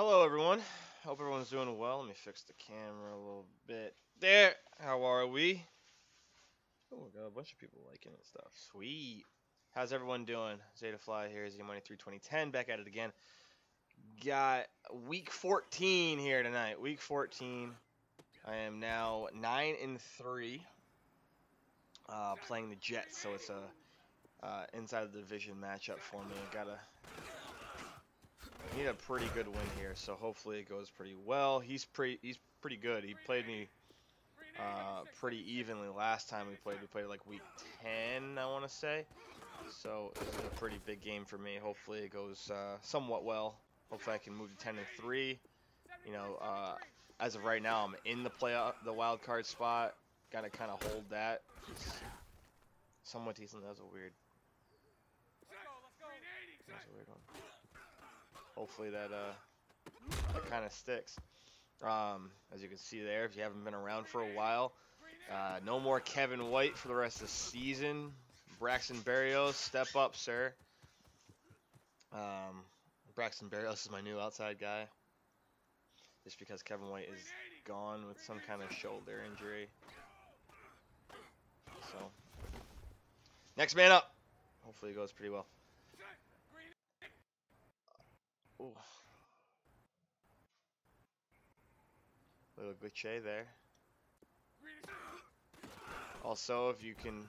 Hello, everyone. Hope everyone's doing well. Let me fix the camera a little bit. There. How are we? Oh, we got a bunch of people liking it and stuff. Sweet. How's everyone doing? Zeta Fly here, Z-Money 32010. Back at it again. Got week 14 here tonight. Week 14. I am now 9-3. Playing the Jets, so it's a inside of the division matchup for me. Need a pretty good win here, so hopefully it goes pretty well. He's pretty good. He played me pretty evenly last time we played. We played like week 10, I want to say. So this is a pretty big game for me. Hopefully it goes somewhat well. Hopefully I can move to 10-3. You know, as of right now, I'm in the wild card spot. Got to kind of hold that. It's somewhat decent. That was a weird one. Hopefully that kind of sticks. As you can see there, if you haven't been around for a while, no more Kevin White for the rest of the season. Braxton Berrios, step up, sir. Braxton Berrios is my new outside guy. Just because Kevin White is gone with some kind of shoulder injury. So, next man up. Hopefully it goes pretty well. Ooh. Little glitch there. Also, if you can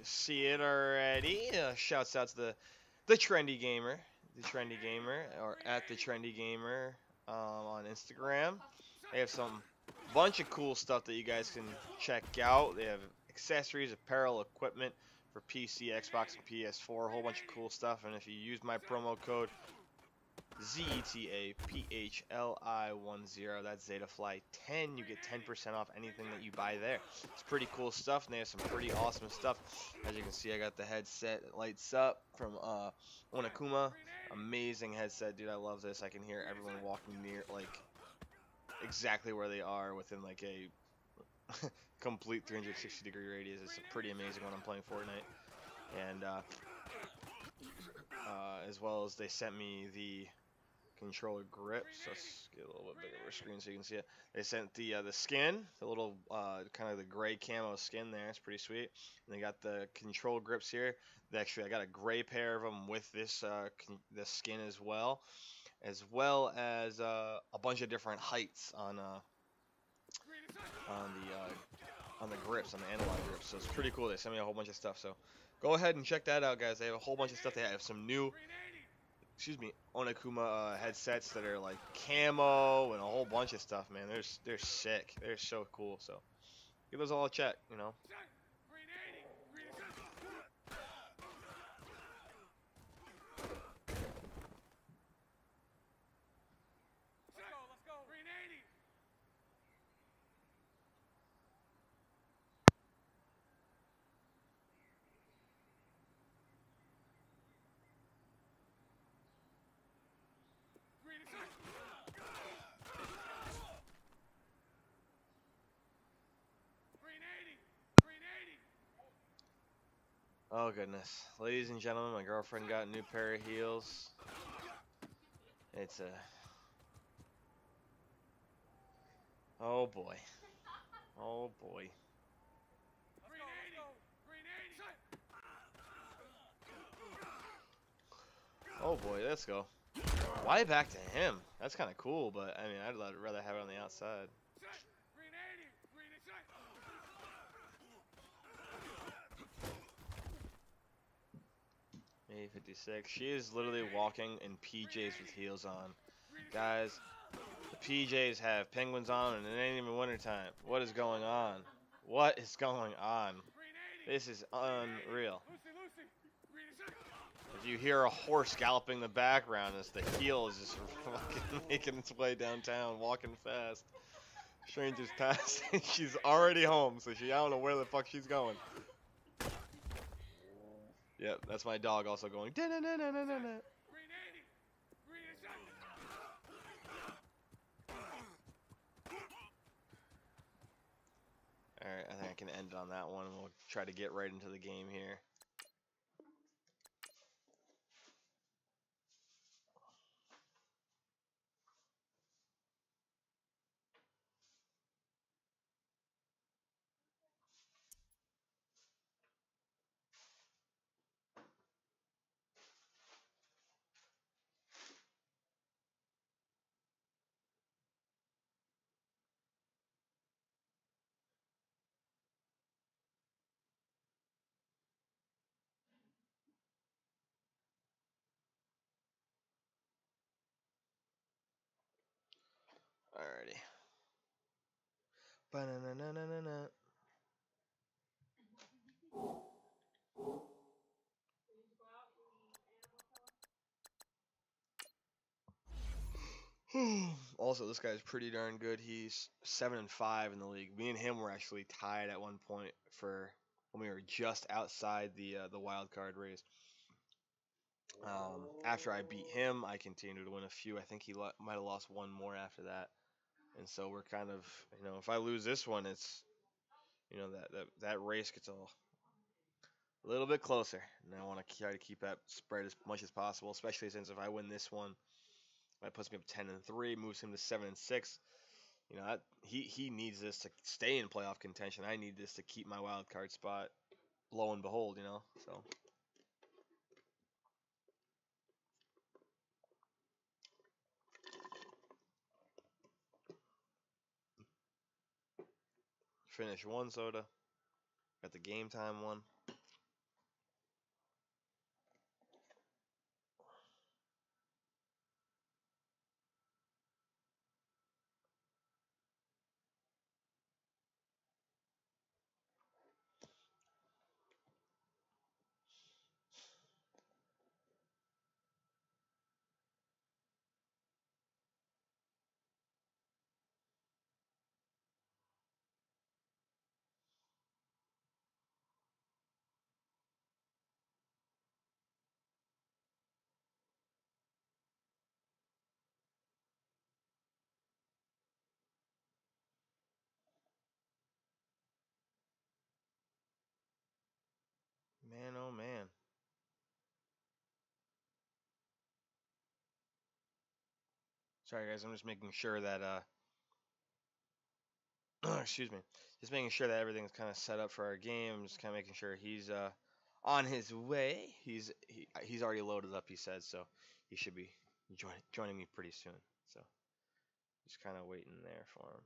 see it already, shouts out to the Trendy Gamer, or at the Trendy Gamer on Instagram. They have some bunch of cool stuff that you guys can check out. They have accessories, apparel, equipment for PC, Xbox, and PS4. A whole bunch of cool stuff. And if you use my promo code ZETAPHLI10, that's ZetaFly10, you get 10% off anything that you buy there. It's pretty cool stuff, and they have some pretty awesome stuff. As you can see, I got the headset that lights up from Onakuma. Amazing headset, dude. I love this. I can hear everyone walking near, like, exactly where they are within, like, a complete 360-degree radius. It's pretty amazing when I'm playing Fortnite. And as well as they sent me the controller grips. Let's get a little bit bigger of a screen so you can see it. They sent the skin, the little kind of the gray camo skin there. It's pretty sweet. And they got the control grips here. Actually, I got a gray pair of them with this skin as well as a bunch of different heights on the grips, on the analog grips. So it's pretty cool. They sent me a whole bunch of stuff. So go ahead and check that out, guys. They have a whole bunch of stuff. They have some new Onakuma headsets that are like camo and a whole bunch of stuff, man. They're sick. They're so cool. So give those all a check, you know. Oh goodness, ladies and gentlemen, my girlfriend got a new pair of heels. It's a oh boy. Oh boy. Oh boy, let's go. Why back to him? That's kind of cool, but I mean, I'd rather have it on the outside. A56. She is literally walking in PJs with heels on. Guys, the PJs have penguins on and it ain't even wintertime. What is going on? What is going on? This is unreal. If you hear a horse galloping in the background, as the heel is just fucking making its way downtown, walking fast. Stranger's passing. She's already home, so I don't know where the fuck she's going. Yep, that's my dog also going. Alright, I think I can end it on that one. We'll try to get right into the game here. Alrighty. Ba-na-na-na-na-na-na. Also, this guy's pretty darn good. He's 7-5 in the league. Me and him were actually tied at one point for when we were just outside the wild card race. After I beat him, I continued to win a few. I think he might have lost one more after that. And so we're kind of, if I lose this one, it's, that race gets a little bit closer. And I want to try to keep that spread as much as possible, especially since if I win this one, that puts me up 10-3, moves him to 7-6. He needs this to stay in playoff contention. I need this to keep my wild card spot. Lo and behold, so. Finish one soda. Got the game time one. Man, oh man. Sorry guys, I'm just making sure that excuse me. Just making sure that everything's kind of set up for our game. Just kind of making sure he's on his way. He's already loaded up, he said, so he should be joining me pretty soon. So just kind of waiting there for him.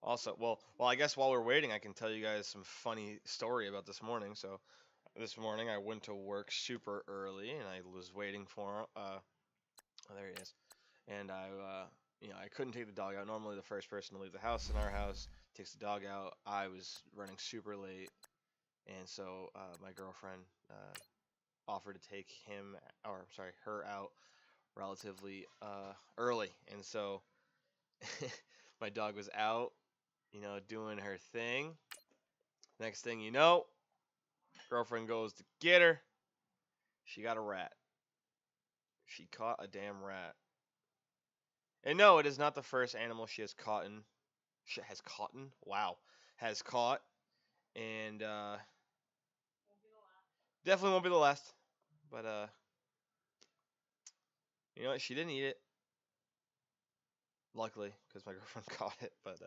Also, well, I guess while we're waiting, I can tell you guys some funny story about this morning. So, this morning I went to work super early, and I was waiting for him. Oh, there he is. And I couldn't take the dog out. Normally, the first person to leave the house in our house takes the dog out. I was running super late, and so my girlfriend offered to take her out relatively early, and so my dog was out. Doing her thing. Next thing you know, girlfriend goes to get her. She got a rat. She caught a damn rat. And no, it is not the first animal she has caught. Has caught. And definitely won't be the last. But you know what? She didn't eat it. Luckily, because my girlfriend caught it. But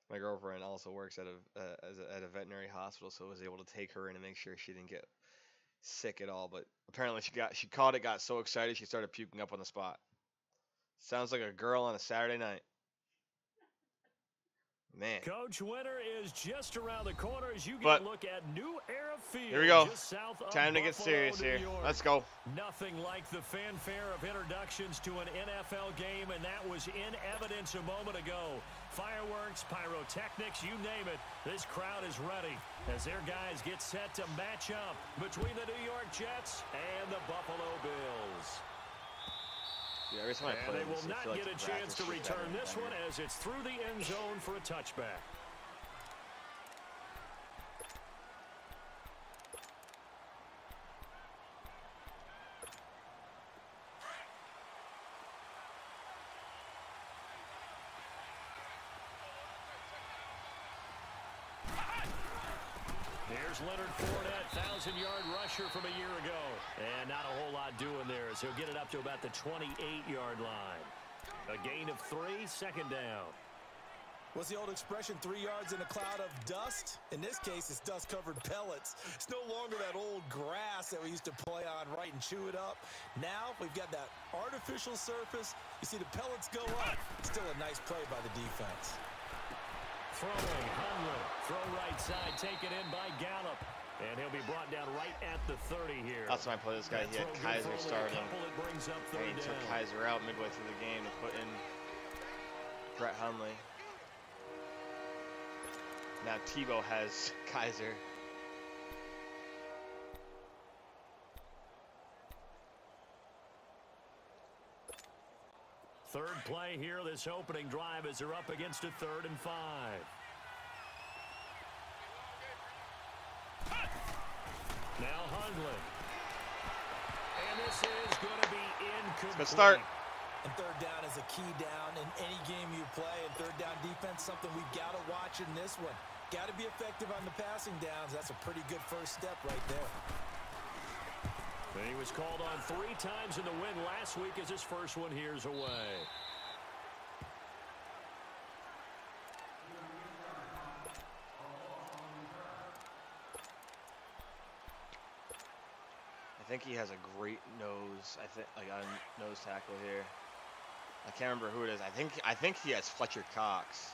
my girlfriend also works at a veterinary hospital, so I was able to take her in and make sure she didn't get sick at all. But apparently she caught it, got so excited she started puking up on the spot. Sounds like a girl on a Saturday night. Man. Coach, winter is just around the corner as you get a look at New Era Field. Here we go. Just south of Time to get Buffalo, serious here. Let's go. Nothing like the fanfare of introductions to an NFL game, and that was in evidence a moment ago. Fireworks, pyrotechnics, you name it. This crowd is ready as their guys get set to match up between the New York Jets and the Buffalo Bills. Yeah, every time I play they will this, not like get a chance to return this one as it's through the end zone for a touchback. Here's Leonard Fournette, 1,000-yard rusher from a year ago. And not a whole lot doing there as he'll get it up to about the 28-yard line. A gain of 3, second down. What's the old expression, 3 yards in a cloud of dust? In this case, it's dust-covered pellets. It's no longer that old grass that we used to play on, right, and chew it up. Now we've got that artificial surface. You see the pellets go up. Still a nice play by the defense. Throwing, Hundley. Throw right side, taken in by Gallup. And he'll be brought down right at the 30 here. That's why I play this guy. He had Kaiser starting. And he took Kaiser out midway through the game to put in Brett Hundley. Now Tebow has Kaiser. Third play here, this opening drive, as they're up against a 3rd and 5. Now Hundley. And this is going to be incomplete. Good start. And 3rd down is a key down in any game you play. And 3rd down defense, something we've got to watch in this one. Got to be effective on the passing downs. That's a pretty good first step right there. He was called on 3 times in the win last week as his first one here's away. I think he has a great nose. I think like a nose tackle here. I can't remember who it is. I think he has Fletcher Cox.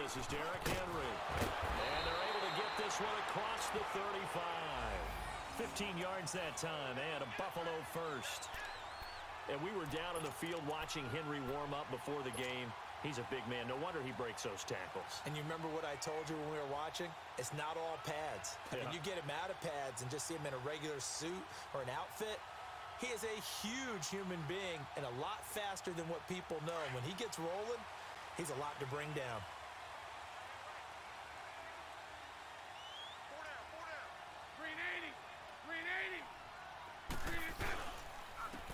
This is Derrick Henry. And they're able to get this one across the 35. 15 yards that time, and a Buffalo first. And we were down on the field watching Henry warm up before the game. He's a big man. No wonder he breaks those tackles. And you remember what I told you when we were watching? It's not all pads. I mean, you get him out of pads and just see him in a regular suit or an outfit. He is a huge human being and a lot faster than what people know. When he gets rolling, he's a lot to bring down.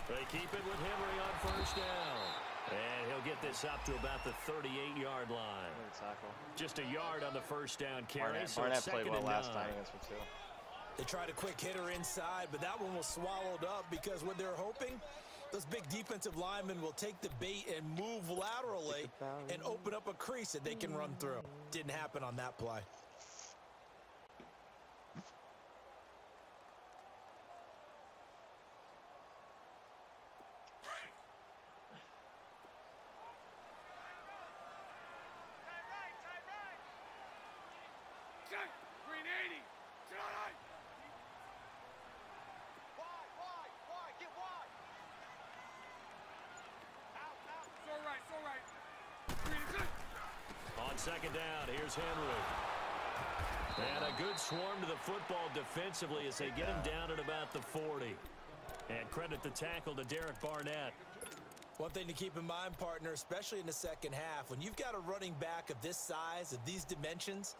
They keep it with Henry on first down. And he'll get this up to about the 38-yard line. Just a yard on the first down carry. Barnett played well last time against me, too. They tried a quick hitter inside, but that one was swallowed up because what they're hoping, those big defensive linemen will take the bait and move laterally and open up a crease that they can run through. Didn't happen on that play. Second down, here's Henry. And a good swarm to the football defensively as they get him down at about the 40. And credit the tackle to Derek Barnett. One thing to keep in mind, partner, especially in the second half, when you've got a running back of this size, of these dimensions,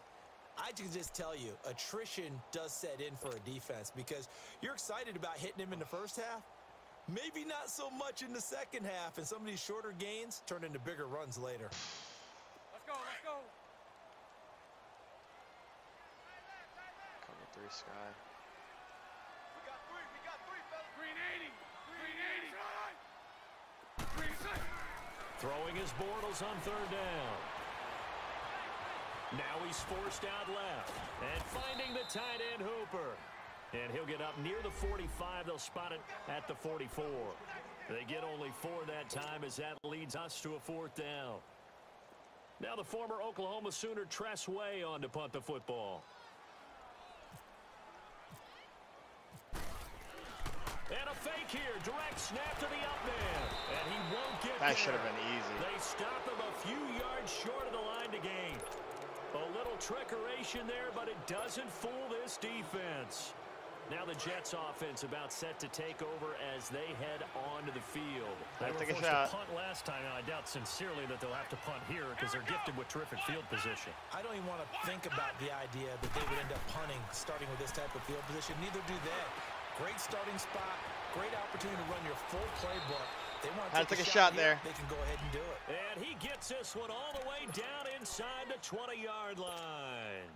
I can just tell you, attrition does set in for a defense because you're excited about hitting him in the first half. Maybe not so much in the second half, and some of these shorter gains turn into bigger runs later. Let's go. Cover 3 Sky. We got three, fellas. Green 80. Throwing his Bortles on third down. Now he's forced out left. And finding the tight end Hooper. And he'll get up near the 45. They'll spot it at the 44. They get only 4 that time as that leads us to a 4th down. Now the former Oklahoma Sooner Tress Way on to punt the football. And a fake here. Direct snap to the up man. And he won't get That there. should have been easy. They stop him a few yards short of the line to gain. A little trickeration there, but it doesn't fool this defense. Now the Jets offense about set to take over as they head onto the field. They were forced to punt last time, and I doubt sincerely that they'll have to punt here because they're gifted with terrific field position. I don't even want to think about the idea that they would end up punting starting with this type of field position. Neither do they. Great starting spot, great opportunity to run your full playbook. They want to take a shot there. They can go ahead and do it. And he gets this one all the way down inside the 20-yard line.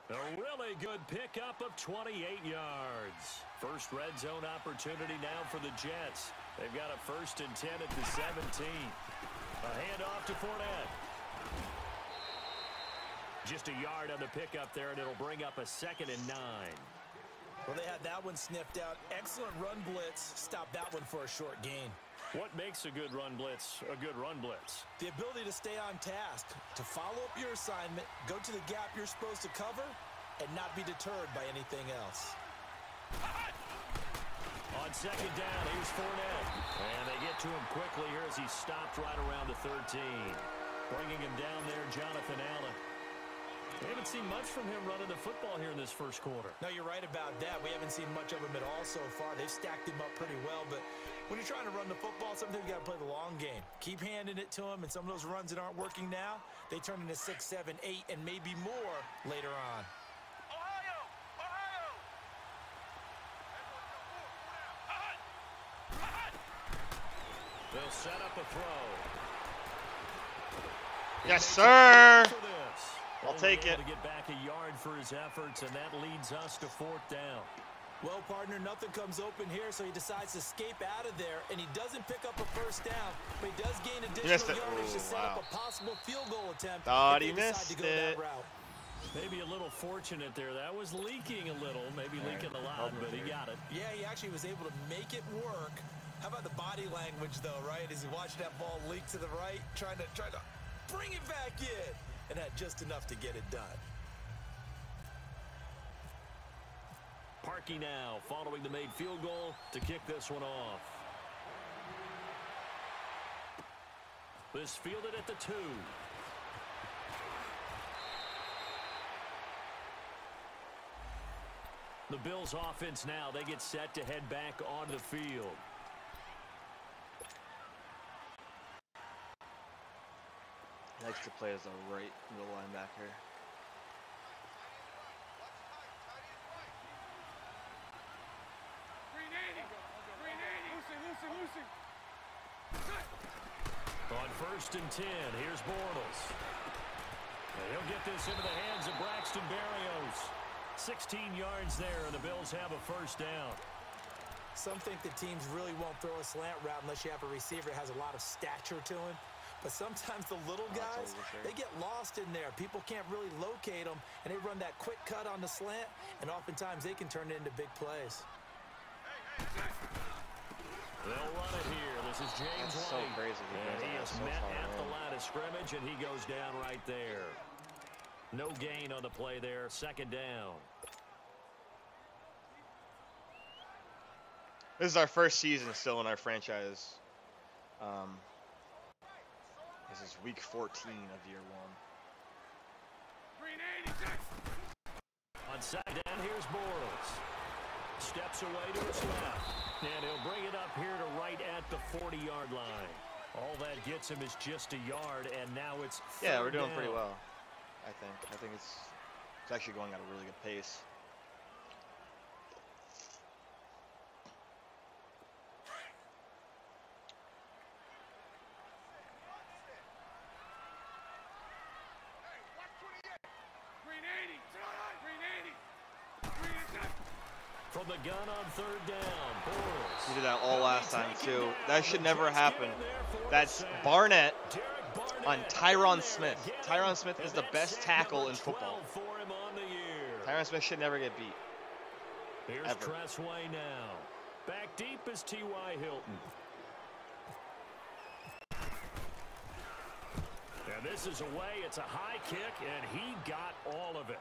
A really good pickup of 28 yards. First red zone opportunity now for the Jets. They've got a 1st and 10 at the 17. A handoff to Fournette. Just a yard on the pickup there, and it'll bring up a 2nd and 9. Well, they had that one sniffed out. Excellent run blitz. Stop that one for a short gain. What makes a good run blitz a good run blitz? The ability to stay on task, to follow up your assignment, go to the gap you're supposed to cover, and not be deterred by anything else. On second down, here's Fournette. And they get to him quickly here as he stopped right around the 13. Bringing him down there, Jonathan Allen. We haven't seen much from him running the football here in this first quarter. No, you're right about that. We haven't seen much of him at all so far. They've stacked him up pretty well, but when you're trying to run the football, sometimes you got to play the long game. Keep handing it to him, and some of those runs that aren't working now, they turn into 6, 7, 8, and maybe more later on. They'll set up a throw. Yes, sir. I'll take it. To get back a yard for his efforts, and that leads us to 4th down. Well, partner, nothing comes open here, so he decides to escape out of there, and he doesn't pick up a first down, but he does gain additional yardage to set up a possible field goal attempt. Thought he missed it. Maybe a little fortunate there. That was leaking a little, maybe leaking a lot, but he got it. Yeah, he actually was able to make it work. How about the body language, though, right? As he watched that ball leak to the right, trying to bring it back in, and had just enough to get it done. Parkey now, following the made field goal to kick this one off. This fielded at the 2. The Bills offense now, they get set to head back on the field. He likes to play as a right middle linebacker. On 1st and 10, here's Bortles. And he'll get this into the hands of Braxton Berrios. 16 yards there, and the Bills have a first down. Some think the teams really won't throw a slant route unless you have a receiver that has a lot of stature to him. But sometimes the little guys, they get lost in there. People can't really locate them, and they run that quick cut on the slant, and oftentimes they can turn it into big plays. They'll run it here. This is James White. So crazy. And he is met at the line of scrimmage, and he goes down right there. No gain on the play there. 2nd down. This is our first season still in our franchise. This is week 14 of year 1. On second down, here's Bortles. Steps away to his left. And he'll bring it up here to right at the 40-yard line. All that gets him is just a yard, and now it's Yeah, we're doing down. pretty well, I think. I think it's actually going at a really good pace. From the gun on 3rd down, Bortles. He did that all last time, too. That should never happen. That's Barnett on Tyron Smith. Tyron Smith is the best tackle in football. Tyron Smith should never get beat. Here's Tressway now. Back deep is T.Y. Hilton. And this is away. It's a high kick, and he got all of it.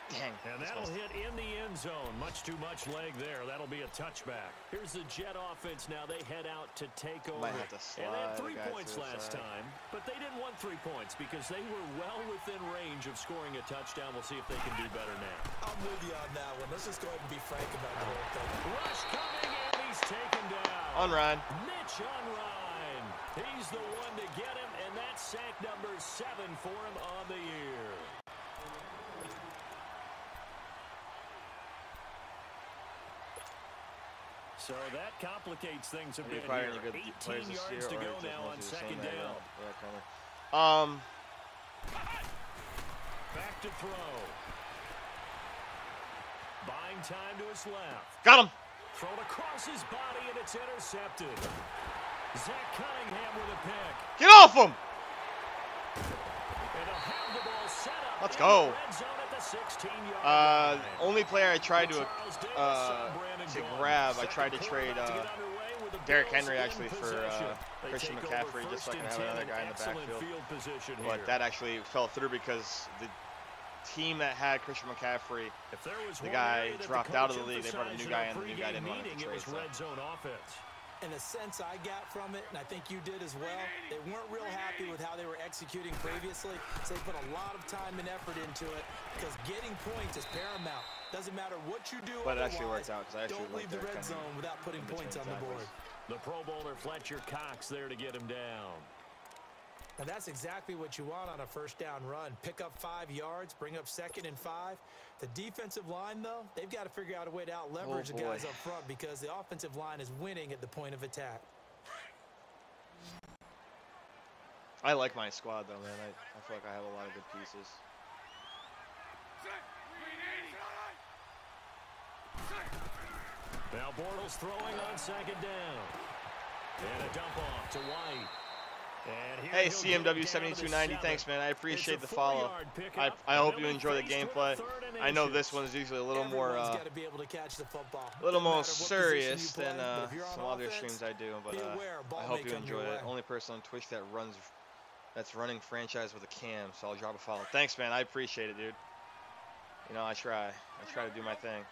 Dang. And that'll hit in the end zone. Much too much leg there. That'll be a touchback. Here's the Jet offense now. They head out to take over. Might have to slide and they had 3 the guy points to the last side. time, but they didn't want 3 points because they were well within range of scoring a touchdown. We'll see if they can do better now. I'm with you on that one. Let's just go ahead and be frank about the whole thing. Rush coming, and he's taken down. On Ryan. Mitch on Ryan. He's the one to get him, and that's sack number 7 for him on the year. So that complicates things a bit here. 18 yards to go now on 2nd down. Back to throw. Buying time to his left. Got him. Thrown across his body, and it's intercepted. Zach Cunningham with a pick. Get off him. Let's go. Only player I tried to grab, I tried to trade Derrick Henry actually for Christian McCaffrey, just so I can have another guy in the backfield. But that actually fell through because the team that had Christian McCaffrey, the guy dropped out of the league. They brought a new guy in, the new guy didn't want to trade. And the sense I got from it, and I think you did as well, they weren't real happy with how they were executing previously, so they put a lot of time and effort into it, because getting points is paramount. Doesn't matter what you do. But it actually worked out, because I actually don't leave the red zone without putting points on the board. The Pro Bowler Fletcher Cox there to get him down. And that's exactly what you want on a first down run. Pick up 5 yards, bring up 2nd and 5. The defensive line, though, they've got to figure out a way to out-leverage the guys up front because the offensive line is winning at the point of attack. I like my squad, though, man. I feel like I have a lot of good pieces. Now Bortles throwing on 2nd down. And a dump off to White. Hey, CMW7290, thanks, man. I appreciate the follow. I hope you enjoy the gameplay. I know this one is usually a little more serious than some other streams I do, but I hope you enjoy it. Only person on Twitch that's running franchise with a cam, so I'll drop a follow. Thanks, man. I appreciate it, dude. You know, I try to do my thing.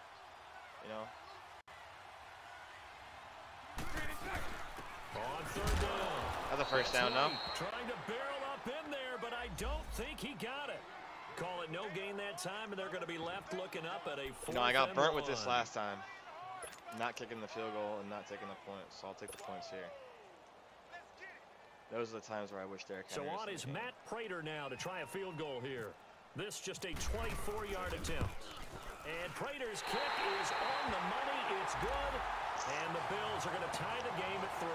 You know. On 3rd down. That's a first down, no? Trying to barrel up in there, but I don't think he got it. Call it no gain that time, and they're going to be left looking up at a 4th. No, I got burnt with this last time. Not kicking the field goal and not taking the points, so I'll take the points here. Those are the times where I wish Derrick Henry. So on is Matt Prater now to try a field goal here. This just a 24-yard attempt. And Prater's kick is on the money. It's good. And the Bills are going to tie the game at 3.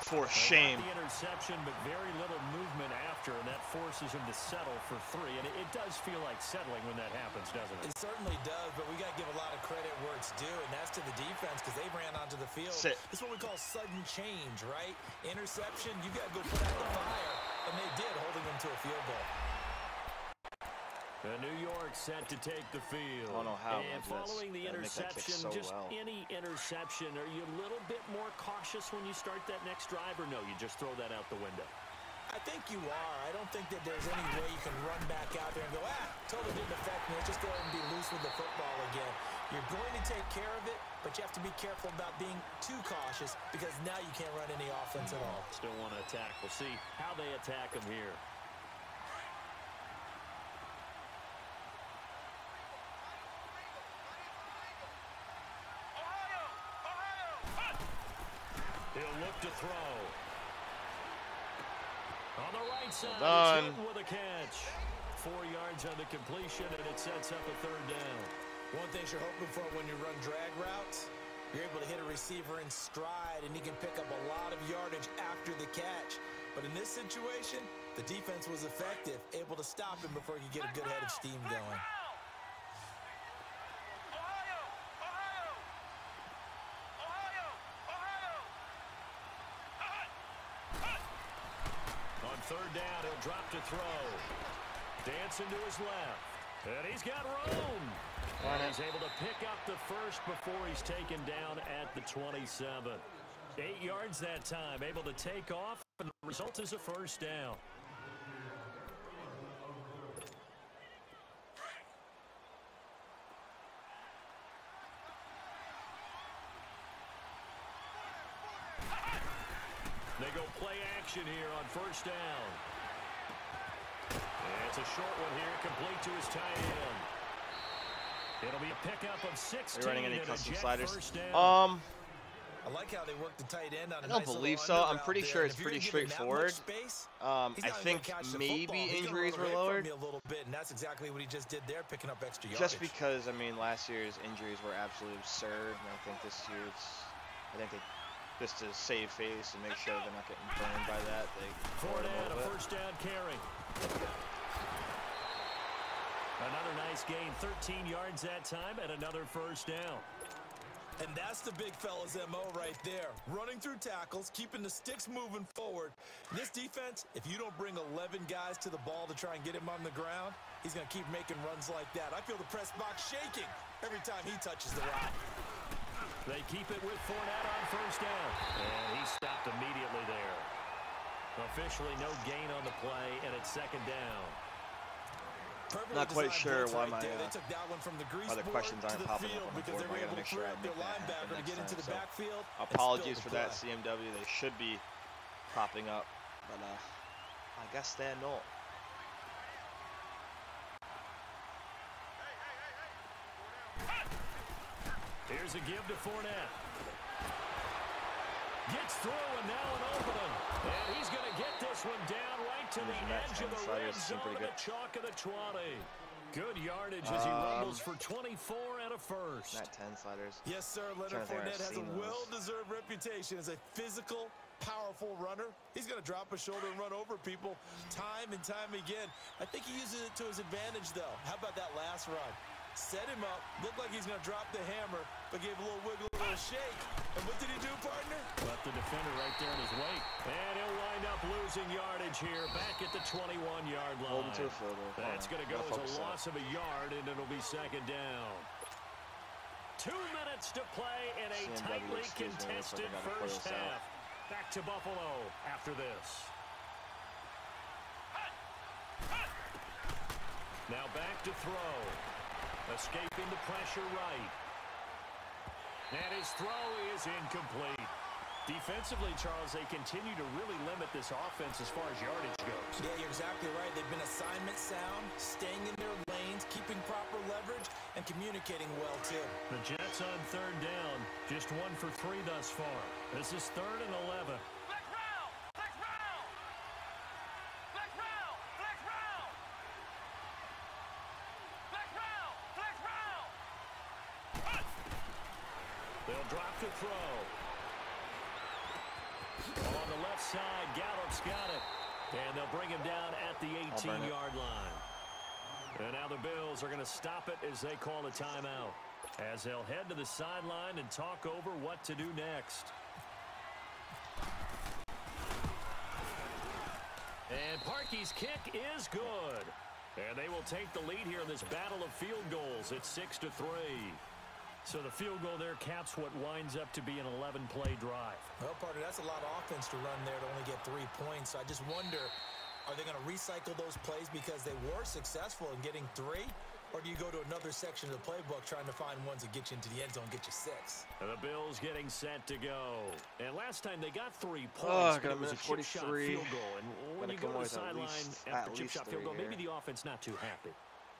For shame. The interception, but very little movement after, and that forces him to settle for 3. And it does feel like settling when that happens, doesn't it? It certainly does, but we got to give a lot of credit where it's due, and that's to the defense because they ran onto the field. This is what we call sudden change, right? Interception, you got to go put out the fire, and they did, holding them to a field goal. The New York set to take the field. I don't know how. And following the interception, any interception, are you a little bit more cautious when you start that next drive, or no, you just throw that out the window? I think you are. I don't think that there's any way you can run back out there and go, totally didn't affect me. Let's just go ahead and be loose with the football again. You're going to take care of it, but you have to be careful about being too cautious because now you can't run any offense at all. Still want to attack. We'll see how they attack them here. He'll look to throw. On the right side, done. With a catch. 4 yards on the completion, and it sets up a 3rd down. One thing you're hoping for when you run drag routes, you're able to hit a receiver in stride, and he can pick up a lot of yardage after the catch. But in this situation, the defense was effective, able to stop him before he could get a good head of steam going. On 3rd down, he'll drop to throw. Dancing to his left. And he's got room. And he's able to pick up the first before he's taken down at the 27. 8 yards that time, able to take off, and the result is a first down. They go play action here on 1st down. And it's a short one here, complete to his tight end. It'll be a pickup of 16. Are you running any custom sliders? I like how they work the tight end on. I don't believe so. I'm pretty sure it's pretty straightforward. I think maybe injuries were lowered. A little bit, and that's exactly what he just did there, picking up extra yardage. Just because, I mean, last year's injuries were absolutely absurd, and I think this year's, just to save face and make sure they're not getting burned by that, they Ford had a 1st down carry. Another nice gain, 13 yards that time, and another 1st down. And that's the big fella's MO right there. Running through tackles, keeping the sticks moving forward. This defense, if you don't bring 11 guys to the ball to try and get him on the ground, he's going to keep making runs like that. I feel the press box shaking every time he touches the rock. They keep it with Fournette on first down. And he stopped immediately there. Officially no gain on the play, and it's second down. Not quite sure why my they took that one from the grease other questions aren't popping up on the board. I gotta make sure I make that happen next time. So apologies for that, CMW. They should be popping up, but I guess they're not. Here's a give to Fournette. Gets through and now an opening. And he's going to get this one down right to the edge of the red zone of the chalk of the 20. Good yardage as he rumbles for 24 and a first. Not 10 sliders. Yes, sir. Leonard Fournette has a well-deserved reputation as a physical, powerful runner. He's going to drop his shoulder and run over people time and time again. I think he uses it to his advantage, though. How about that last run? Set him up, looked like he's going to drop the hammer, but gave a little wiggle, a little shake. And what did he do, partner? Left the defender right there in his wake. And he'll wind up losing yardage here back at the 21-yard line. Hold him to a field goal. That's going to go as a loss of a yard, and it'll be second down. 2 minutes to play in a tightly contested first half. Back to Buffalo after this. Now back to throw. Escaping the pressure right. And his throw is incomplete. Defensively, Charles, they continue to really limit this offense as far as yardage goes. Yeah, you're exactly right. They've been assignment sound, staying in their lanes, keeping proper leverage, and communicating well, too. The Jets on third down, just 1 for 3 thus far. This is 3rd and 11. They'll drop to throw. On the left side, Gallup's got it. And they'll bring him down at the 18-yard line. And now the Bills are going to stop it as they call a timeout. As they'll head to the sideline and talk over what to do next. And Parkey's kick is good. And they will take the lead here in this battle of field goals. It's 6-3. So the field goal there caps what winds up to be an 11-play drive. Well, partner, that's a lot of offense to run there to only get 3 points. So I just wonder, are they going to recycle those plays because they were successful in getting 3? Or do you go to another section of the playbook trying to find ones that get you into the end zone, get you 6? And the Bills getting set to go. And last time they got 3 points, but it was a chip shot field goal. And when you go to the sideline after chip shot field goal, maybe the offense not too happy.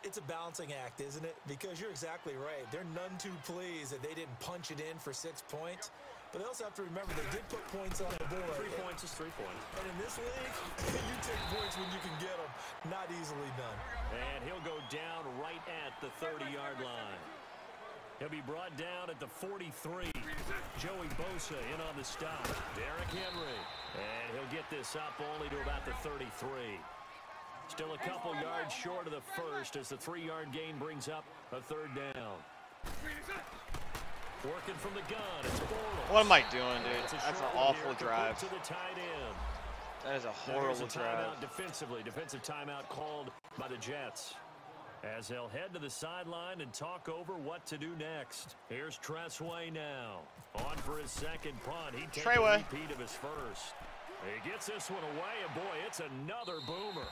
It's a balancing act, isn't it? Because you're exactly right. They're none too pleased that they didn't punch it in for 6 points. But they also have to remember they did put points on the board. 3 points is 3 points. And in this league, you take points when you can get them. Not easily done. And he'll go down right at the 30-yard line. He'll be brought down at the 43. Joey Bosa in on the stop. Derrick Henry. And he'll get this up only to about the 33. Still a couple yards short of the first as the 3-yard gain brings up a 3rd down. Working from the gun, it's Bortles. What am I doing, dude? That's an awful drive. To the tight end. That is a horrible drive. Defensively, defensive timeout called by the Jets. As they'll head to the sideline and talk over what to do next. Here's Tressway now. On for his second punt. He takes a repeat of his first. He gets this one away, and boy, it's another boomer.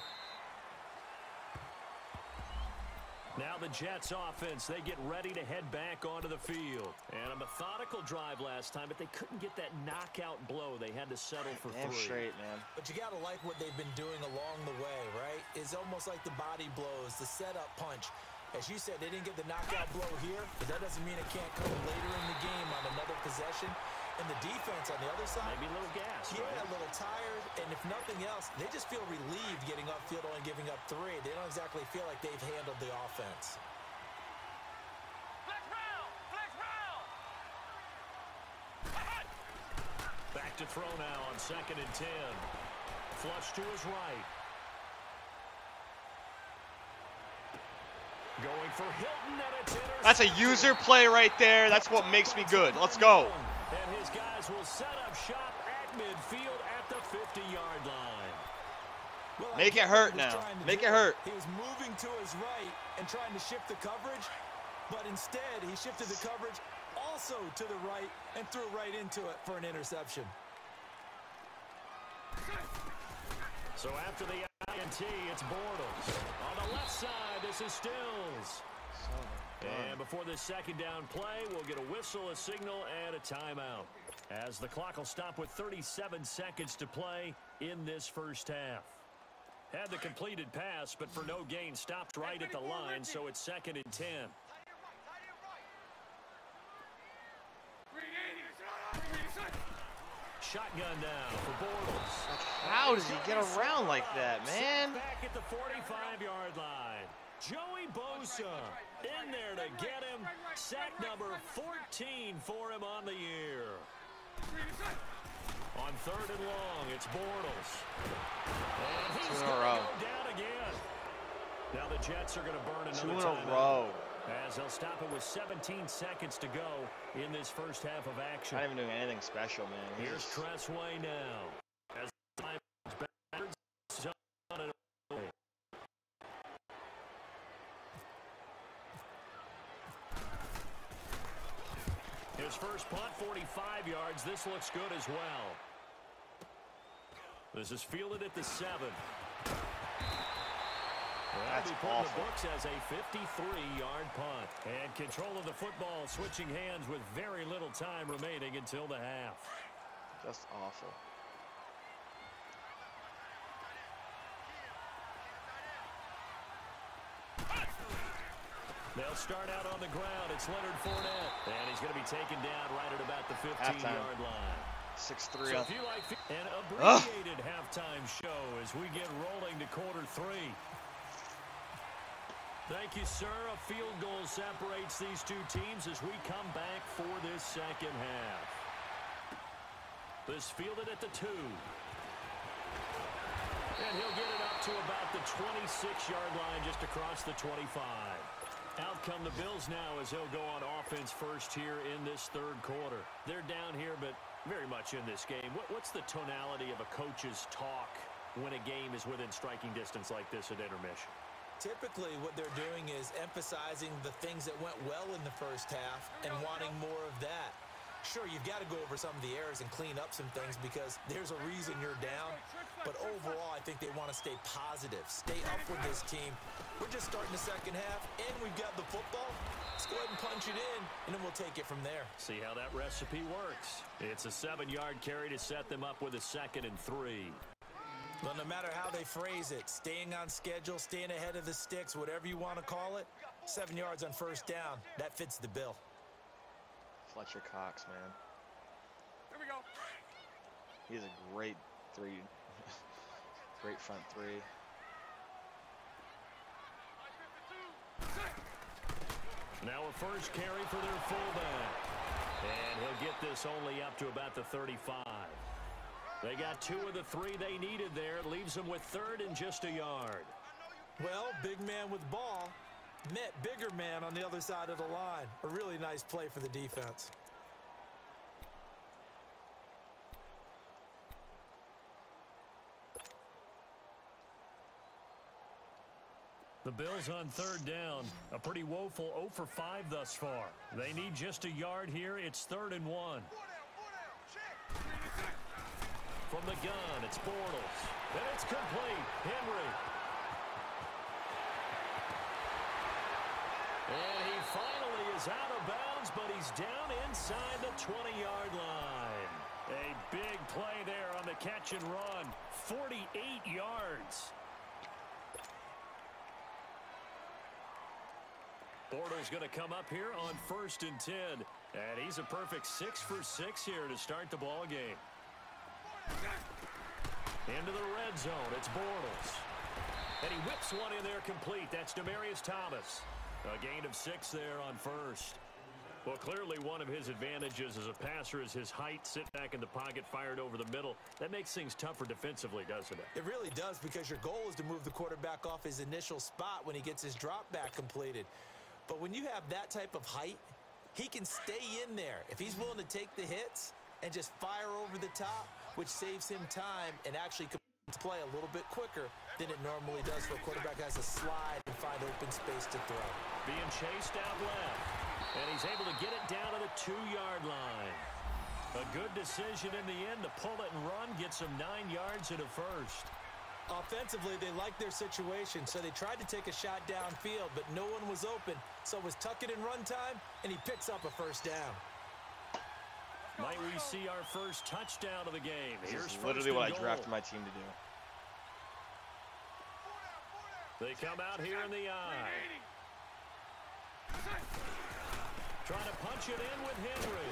Now the Jets offense, they get ready to head back onto the field. And a methodical drive last time, but they couldn't get that knockout blow. They had to settle for 3. Damn straight, man. But you got to like what they've been doing along the way, right? It's almost like the body blows, the setup punch. As you said, they didn't get the knockout blow here, but that doesn't mean it can't come later in the game on another possession. And the defense on the other side, maybe a little gas, yeah, right? A little tired. And if nothing else, they just feel relieved getting upfield, only giving up 3. They don't exactly feel like they've handled the offense. Back to throw now on 2nd and 10. Flush to his right. Going for Hilton, and it's That's a user play right there. That's what makes me good. Let's go. And his guys will set up shop at midfield at the 50-yard line. Well, Make it hurt now. Make it hurt. He was moving to his right and trying to shift the coverage, but instead he shifted the coverage also to the right and threw right into it for an interception. So after the INT, it's Bortles. On the left side, this is Stills. And before this second down play, we'll get a whistle, a signal, and a timeout. As the clock will stop with 37 seconds to play in this first half. Had the completed pass, but for no gain, stopped right at the line, so it's 2nd and 10. Shotgun now for Bortles. How does he get around like that, man? Back at the 45-yard line. Joey Bosa in there to get him. Sack number 14 for him on the year. On 3rd and long, it's Bortles. And he's going to go down again. Now the Jets are going to burn another time. 2 in a row. As they'll stop it with 17 seconds to go in this first half of action. Not even doing anything special, man. Here's Tressway now. As time is backwards, on and away. His first punt, 45 yards. This looks good as well. This is fielded at the 7. That's put in the awful. books as a 53-yard punt. And control of the football switching hands with very little time remaining until the half. Just awful. They'll start out on the ground. It's Leonard Fournette. And he's going to be taken down right at about the 15-yard line. 6-3. So if you like an abbreviated halftime show as we get rolling to quarter 3. Thank you, sir. A field goal separates these two teams as we come back for this second half. This fielded at the 2. And he'll get it up to about the 26-yard line just across the 25. Out come the Bills now as they'll go on offense first here in this 3rd quarter. They're down here, but very much in this game. What's the tonality of a coach's talk when a game is within striking distance like this at intermission? Typically, what they're doing is emphasizing the things that went well in the first half and wanting more of that. Sure, you've got to go over some of the errors and clean up some things because there's a reason you're down. But overall, I think they want to stay positive, stay up with this team. We're just starting the second half, and we've got the football. Let's go ahead and punch it in, and then we'll take it from there. See how that recipe works. It's a 7-yard carry to set them up with a 2nd and 3. Well, no matter how they phrase it, staying on schedule, staying ahead of the sticks, whatever you want to call it, 7 yards on first down, that fits the bill. Fletcher Cox, man. Here we go. He's a great great front 3. Now a first carry for their fullback. And he'll get this only up to about the 35. They got 2 of the 3 they needed there. It leaves them with 3rd and just a yard. Well, big man with ball met bigger man on the other side of the line. A really nice play for the defense. The Bills on 3rd down. A pretty woeful 0 for 5 thus far. They need just a yard here. It's 3rd and 1. From the gun, it's Bortles. And it's complete. Henry. And he finally is out of bounds, but he's down inside the 20-yard line. A big play there on the catch and run. 48 yards. Bortles going to come up here on 1st and 10. And he's a perfect 6 for 6 here to start the ball game. Into the red zone, it's Bortles. And he whips one in there complete. That's Demaryius Thomas. A gain of 6 there on 1st. Well, clearly one of his advantages as a passer is his height. Sit back in the pocket, fired over the middle. That makes things tougher defensively, doesn't it? It really does, because your goal is to move the quarterback off his initial spot when he gets his drop back completed. But when you have that type of height, he can stay in there if he's willing to take the hits and just fire over the top, which saves him time and actually can play a little bit quicker than it normally does for a quarterback that has to slide and find open space to throw. Being chased out left, and he's able to get it down to the 2-yard line. A good decision in the end to pull it and run, get some 9 yards and a first. Offensively, they liked their situation, so they tried to take a shot downfield, but no one was open. So it was tuck it in run time, and he picks up a first down. Might we see our first touchdown of the game? This is literally what I drafted my team to do. They come out here in the eye. Trying to punch it in with Henry.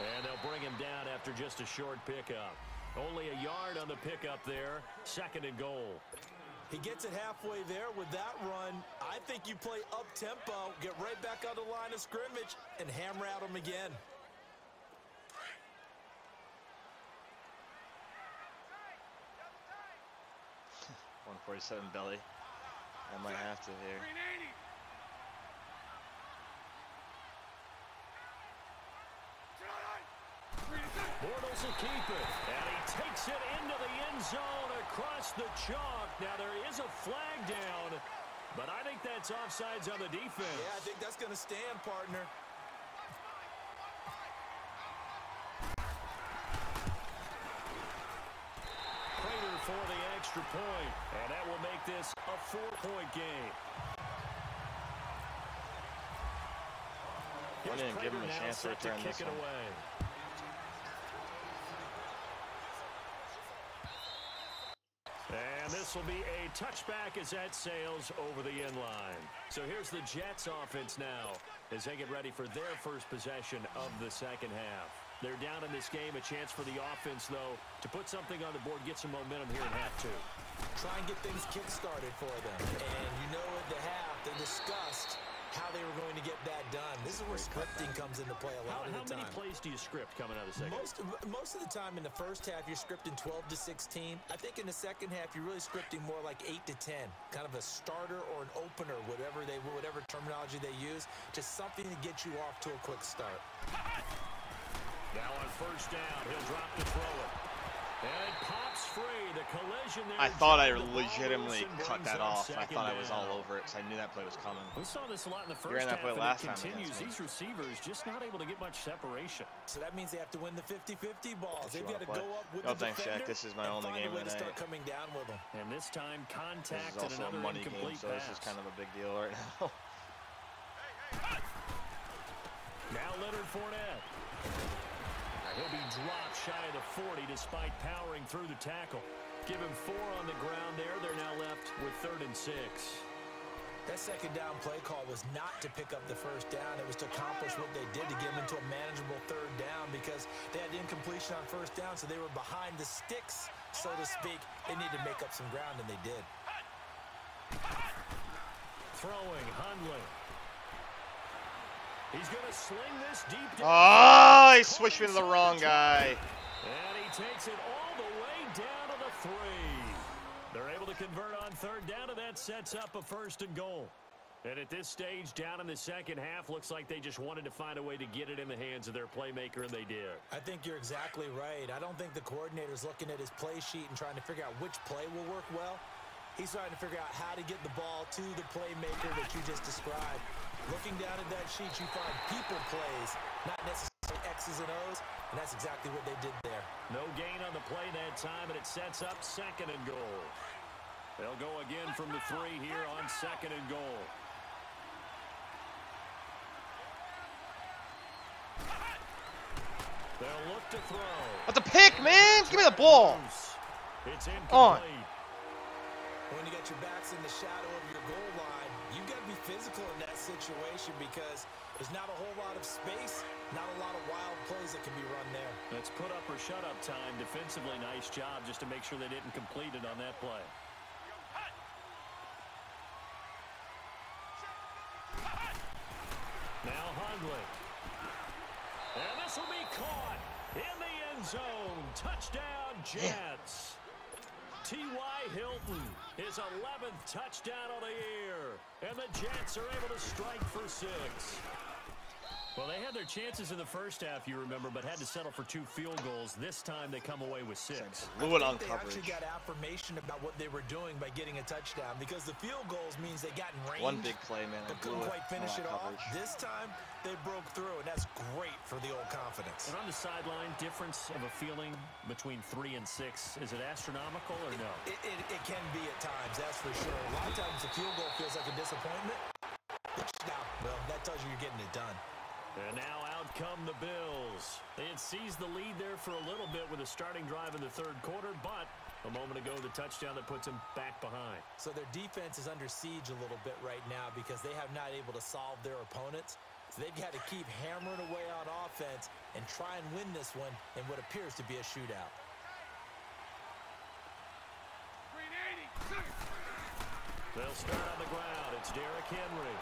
And they'll bring him down after just a short pickup. Only a yard on the pickup there. 2nd and goal. He gets it halfway there with that run. I think you play up-tempo, get right back on the line of scrimmage, and hammer at him again. 147 belly. I might have to here. Bortles will keep it, and he takes it into the end zone across the chalk. Now there is a flag down, but I think that's offsides on the defense. Yeah, I think that's going to stand, partner. Prater for the extra point, and that will make this a 4-point game. I didn't give him a chance to return this one. Away. And this will be a touchback as that sails over the end line. So here's the Jets offense now as they get ready for their first possession of the second half. They're down in this game. A chance for the offense, though, to put something on the board, get some momentum here in half 2. Try and get things kick-started for them. And you know at the half, they discussed how they were going to get that done. This is where scripting comes into play a lot of the time. How many plays do you script coming out of the second half? Most of the time in the first half, you're scripting 12 to 16. I think in the second half, you're really scripting more like 8 to 10. Kind of a starter or an opener, whatever terminology they use. Just something to get you off to a quick start. Now on first down, he'll drop to throw it. And it pops free. The collision there. I thought I legitimately cut that off. I thought I was all over it because I knew that play was coming. We saw this a lot in the He ran first that half, play and last it time continues. against me. These receivers just not able to get much separation. So that means they have to win the 50-50 balls. They've got to play? go up with No the thanks, defender Jack. This is my only game of the start night. coming down with them. And this time, This contact is and also a another money game, incomplete so pass. this is kind of a big deal right now. Now Leonard Fournette. He'll be dropped shy of the 40 despite powering through the tackle. Give him 4 on the ground there. They're now left with 3rd and 6. That second down play call was not to pick up the first down. It was to accomplish what they did to get them into a manageable 3rd down because they had incompletion on first down, so they were behind the sticks, so to speak. They needed to make up some ground, and they did. Throwing, Hundley. He's going to sling this deep down. Oh, he switched me to the wrong guy. And he takes it all the way down to the 3. They're able to convert on 3rd down, and that sets up a 1st and goal. And at this stage, down in the second half, looks like they just wanted to find a way to get it in the hands of their playmaker, and they did. I think you're exactly right. I don't think the coordinator's looking at his play sheet and trying to figure out which play will work well. He's trying to figure out how to get the ball to the playmaker that you just described. Looking down at that sheet, you find people plays, not necessarily X's and O's, and that's exactly what they did there. No gain on the play that time, and it sets up 2nd and goal. They'll go again from the 3 here on 2nd and goal. They'll look to throw. That's a pick, man! Give me the ball! It's On. incomplete. When you got your backs in the shadow of your goal line, you've got to be physical in that situation because there's not a whole lot of space, not a lot of wild plays that can be run there. It's put up or shut up time. Defensively, nice job just to make sure they didn't complete it on that play. Now Hundley. And this will be caught in the end zone. Touchdown, Jets. T.Y. Hilton, his 11th touchdown of the year. And the Jets are able to strike for 6. Well, they had their chances in the first half, you remember, but had to settle for 2 field goals. This time they come away with 6. Fluid on They coverage. actually got affirmation about what they were doing by getting a touchdown, because the field goals means they got in range. One big play, man. But couldn't quite finish it off. This time, they broke through, and that's great for the old confidence. And on the sideline, difference of a feeling between 3 and 6, is it astronomical or no? It can be at times, that's for sure. A lot of times the field goal feels like a disappointment. Now, well, that tells you you're getting it done. And now out come the Bills. They had seized the lead there for a little bit with a starting drive in the 3rd quarter, but a moment ago, the touchdown that puts them back behind. So their defense is under siege a little bit right now because they have not able to solve their opponents. So they've got to keep hammering away on offense and try and win this one in what appears to be a shootout. They'll start on the ground. It's Derrick Henry.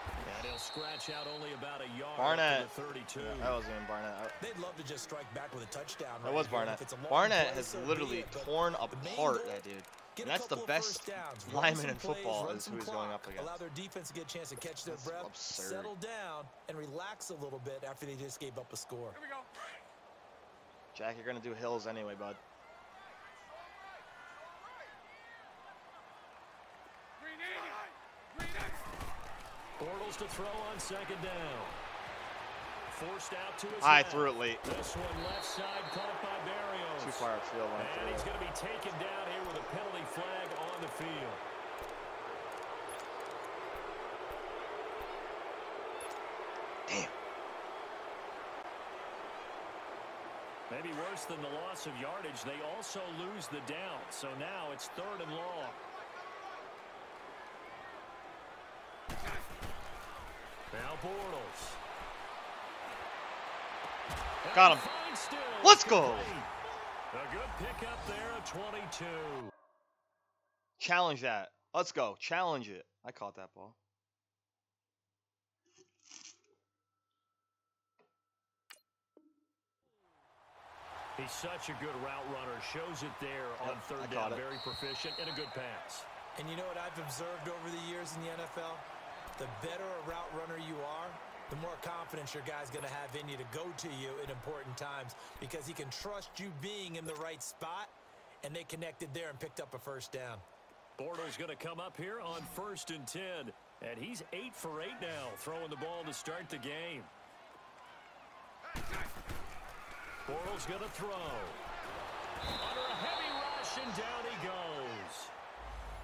And he'll scratch out only about a yard Barnett. to the 32. Yeah, that wasn't even Barnett. They'd love to just strike back with a touchdown. That was Barnett. Barnett has literally torn apart that dude. And that's the best lineman in football is who he's going up against. Allow their defense to get a chance to catch their breath, settle down, and relax a little bit after they just gave up a score. Here we go. Jack, you're going to do hills anyway, bud. Bortles to throw on 2nd down. Forced out to his I left. threw it late. This one left side caught by Barrios. Too far upfield. And he's going to be taken down here with a penalty flag on the field. Damn. Maybe worse than the loss of yardage, they also lose the down. So now it's 3rd and long. Now Bortles. Got him. Let's go. A good pickup there at 22. Challenge that. Let's go. Challenge it. I caught that ball. He's such a good route runner. Shows it there on 3rd down. Very proficient and a good pass. And you know what I've observed over the years in the NFL? The better a route runner you are, the more confidence your guy's going to have in you to go to you at important times because he can trust you being in the right spot, and they connected there and picked up a 1st down. Bortles going to come up here on 1st and 10, and he's 8 for 8 now, throwing the ball to start the game. Bortles going to throw. Under a heavy rush, and down he goes.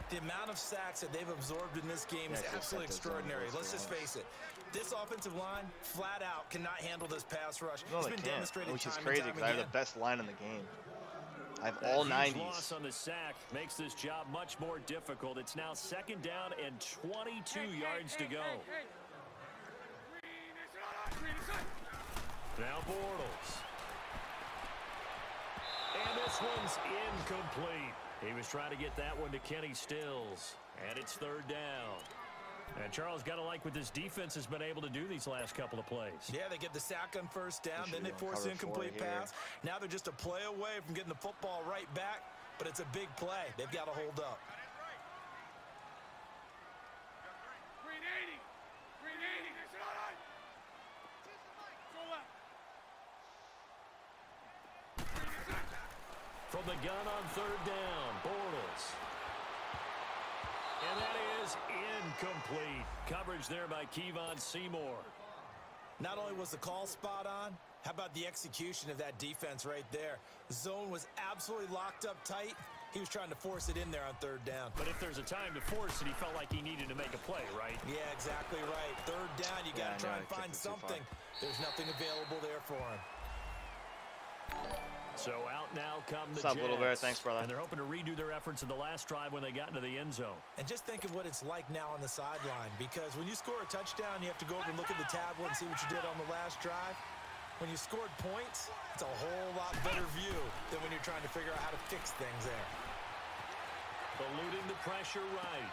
The amount of sacks that they've absorbed in this game is absolutely extraordinary. Let's just face it. This offensive line, flat out, cannot handle this pass rush. No, it's they been can't, demonstrated which is time crazy and time because I have again. the best line in the game. I have all 90s. Loss on the sack makes this job much more difficult. It's now 2nd down and 22 yards to go. Now Bortles. And this one's incomplete. He was trying to get that one to Kenny Stills. And it's 3rd down. And Charles, got to like what this defense has been able to do these last couple of plays. Yeah, they get the sack on 1st down, then they force an incomplete pass. Now they're just a play away from getting the football right back, but it's a big play. They've got to hold up. From the gun on 3rd down, Bortles. And that is incomplete. Coverage there by Kevon Seymour. Not only was the call spot on, how about the execution of that defense right there? Zone was absolutely locked up tight. He was trying to force it in there on 3rd down. But if there's a time to force it, he felt like he needed to make a play, right? Yeah, exactly right. 3rd down, you got to try and find something. There's nothing available there for him. So out now come the What's up, Jets. Little Bear? Thanks, brother. And they're hoping to redo their efforts in the last drive when they got into the end zone. And just think of what it's like now on the sideline, because when you score a touchdown, you have to go over and look at the tablet and see what you did on the last drive. When you scored points, it's a whole lot better view than when you're trying to figure out how to fix things there. Eluding the pressure right.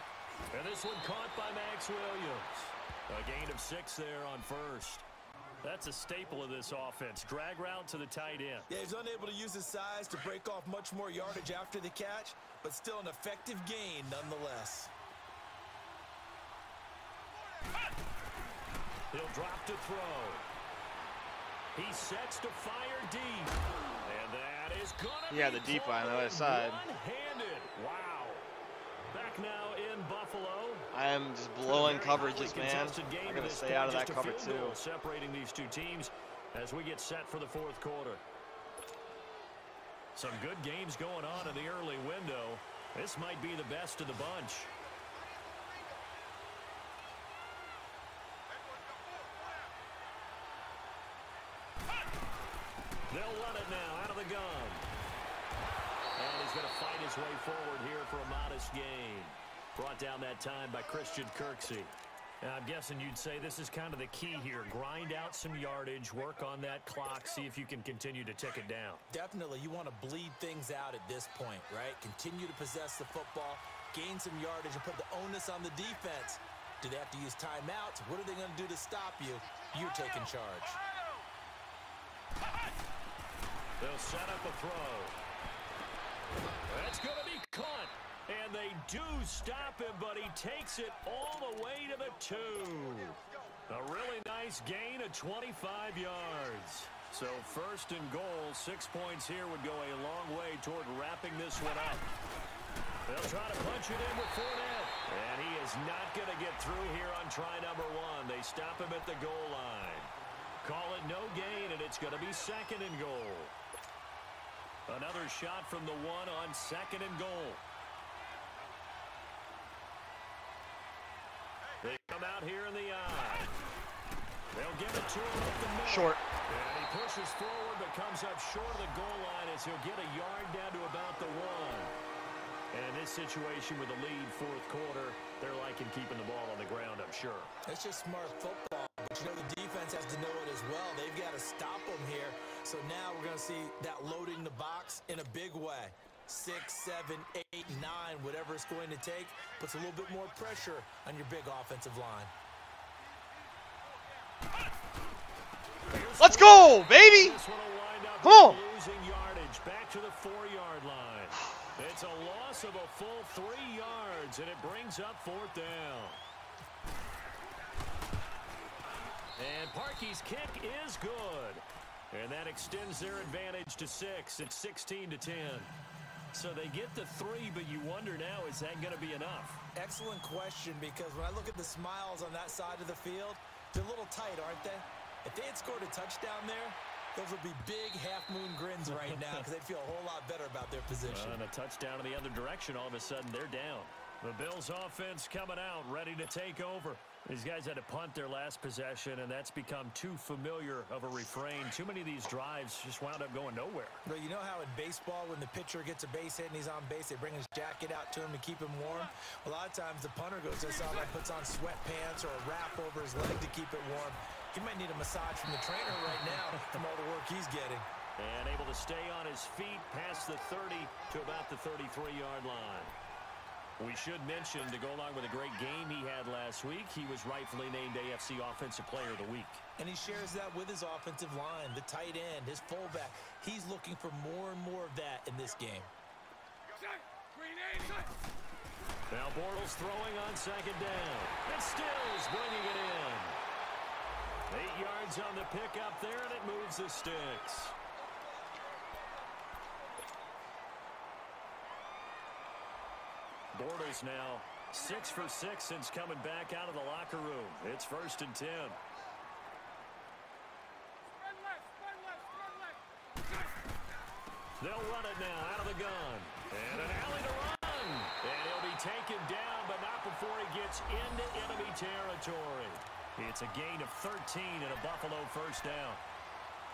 And this one caught by Max Williams. A gain of 6 there on 1st. That's a staple of this offense. Drag route to the tight end. Yeah, he's unable to use his size to break off much more yardage after the catch, but still an effective gain nonetheless. He'll drop to throw. He sets to fire deep. And that is going to Yeah, the deep line on the other side. One-handed. Wow. Back now in Buffalo. I am just blowing coverages, man. I'm going to stay out of that cover, too. Separating these two teams as we get set for the fourth quarter. Some good games going on in the early window. This might be the best of the bunch. They'll run it now out of the gun. And he's going to fight his way forward here for a modest gain. Brought down that time by Christian Kirksey. Now, I'm guessing you'd say this is kind of the key here. Grind out some yardage, work on that clock, see if you can continue to tick it down. Definitely, you want to bleed things out at this point, right? Continue to possess the football, gain some yardage, and put the onus on the defense. Do they have to use timeouts? What are they going to do to stop you? You're taking charge. They'll set up a throw. That's going to be caught. And they do stop him, but he takes it all the way to the 2. A really nice gain of 25 yards. So first and goal, 6 points here would go a long way toward wrapping this one up. They'll try to punch it in with Fournette. And he is not going to get through here on try number 1. They stop him at the goal line. Call it no gain, and it's going to be second and goal. Another shot from the 1 on second and goal. They come out here in the eye. They'll give it to him at the middle. Short. And he pushes forward but comes up short of the goal line as he'll get a yard down to about the 1. And in this situation with a lead fourth quarter, they're liking keeping the ball on the ground, I'm sure. It's just smart football. But you know the defense has to know it as well. They've got to stop them here. So now we're going to see that loading the box in a big way. 6, 7, 8, 9, whatever it's going to take, puts a little bit more pressure on your big offensive line. Let's go, baby! Come on! Losing yardage back to the 4-yard line. It's a loss of a full 3 yards, and it brings up fourth down. And Parkey's kick is good. And that extends their advantage to 6. It's 16-10. So they get the 3, but you wonder now, is that going to be enough? Excellent question, because when I look at the smiles on that side of the field, they're a little tight, aren't they? If they had scored a touchdown there, those would be big half-moon grins right now because they'd feel a whole lot better about their position. And a touchdown in the other direction, all of a sudden they're down. The Bills offense coming out, ready to take over. These guys had to punt their last possession, and that's become too familiar of a refrain. Too many of these drives just wound up going nowhere. But you know how in baseball, when the pitcher gets a base hit and he's on base, they bring his jacket out to him to keep him warm? A lot of times the punter goes to the sideline, puts on sweatpants or a wrap over his leg to keep it warm. He might need a massage from the trainer right now from all the work he's getting. And able to stay on his feet past the 30 to about the 33-yard line. We should mention, to go along with a great game he had last week, he was rightfully named AFC Offensive Player of the Week. And he shares that with his offensive line, the tight end, his fullback. He's looking for more and more of that in this game. Now Bortles throwing on second down. And Stills bringing it in. 8 yards on the pickup there, and it moves the sticks. Bortles now 6 for 6 since coming back out of the locker room. It's 1st and 10. They'll run it now out of the gun. And an alley to run. And he'll be taken down, but not before he gets into enemy territory. It's a gain of 13 and a Buffalo first down.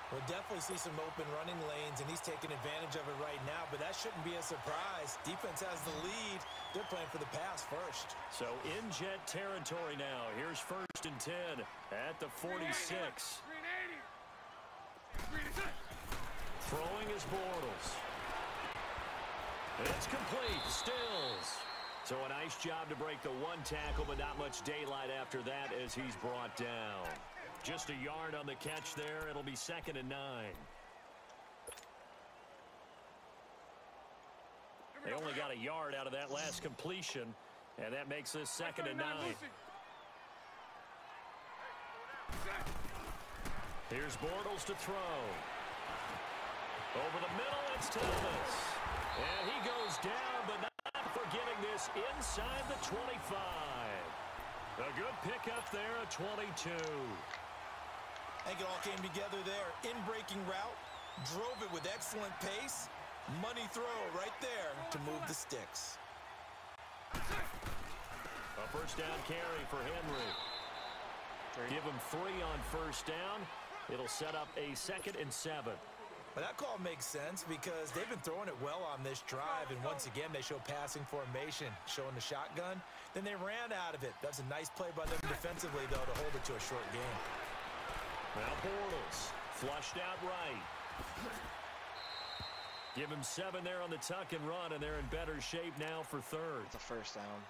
We'll definitely see some open running lanes, and he's taking advantage of it right now, but that shouldn't be a surprise. Defense has the lead. They're playing for the pass first. So in jet territory now. Here's 1st and 10 at the 46. Throwing is Bortles. It's complete. Stills. So a nice job to break the 1 tackle, but not much daylight after that as he's brought down. Just a yard on the catch there. It'll be 2nd and 9. They only got a yard out of that last completion, and that makes this 2nd and 9. Here's Bortles to throw. Over the middle, it's Thomas. And he goes down, but not forgetting this inside the 25. A good pickup there at 22. I think it all came together there. In-breaking route, drove it with excellent pace. Money throw right there to move the sticks. A first down carry for Henry. Give him 3 on first down. It'll set up a 2nd and 7. Well, that call makes sense because they've been throwing it well on this drive, and once again they show passing formation, showing the shotgun. Then they ran out of it. That's a nice play by them defensively, though, to hold it to a short game. Now Bortles, flushed out right. Give him 7 there on the tuck and run, and they're in better shape now for 3rd. It's a first down.